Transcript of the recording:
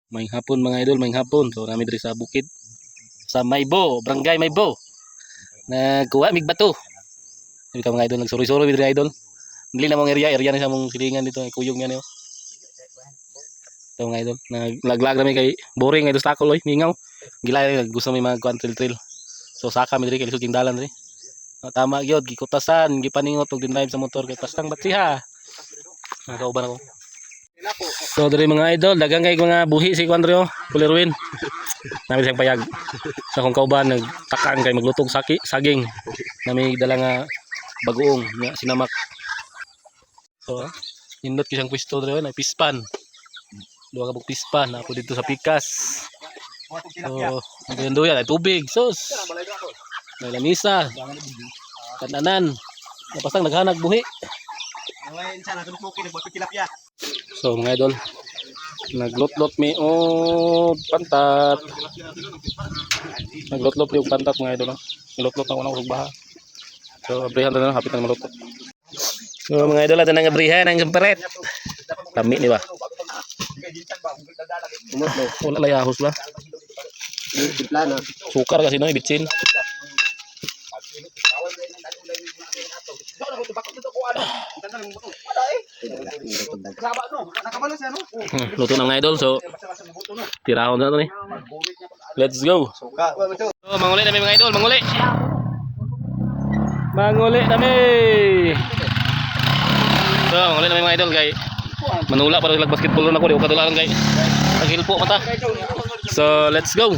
Maing hapon mga idol, maing hapon. So namin diri sa bukid sa Maybo, Barangay Maybo. Nagkuha mig bato. Dito mga idol, nagsuri-suri diri idol. Dili na mong area na sa mong silingan dito, kuyog yan yo. Ito mga idol, naglag na kay boring idol sa ako loy, mingaw. Gila gusto may mga trail. So saka mi diri kay lisod king dalan diri. Tama gyud, gikutasan, gipaningot og drive sa motor kay pastang batsiha. Nakauban ako. So diri mga idol, dagang kay mga buhi si Kuandrio, Kulirwin. Nami siyang payag. Sa akong kauban nagtakang kay maglutog saging. Nami dala nga bagoong nga sinamak. So nindot kisang pwesto diri na pispan. Duha ka bug pispan ako dito sa Pikas. So duyan ay tubig, sus. May lamisa. Kananan. Napasang naghanag buhi. So mga idol, naglotlot mi og pantat. Naglotlot mi og pantat mga idol. Nilotlot na ko na og baha. So abrihan na hapit na maluto. So mga idol, ato nang abrihan ang gamperet. Kami ni ba? Wala layahos ba? Sukar kasi no, ibitsin. Luto na mga idol, so tirahon na ito ni. Let's go. So manguli na mga idol, manguli. Manguli na So manguli na mga idol kay manula para lag basketball na ko, di ko kadularan kay. Ang hilpo mata. So let's go.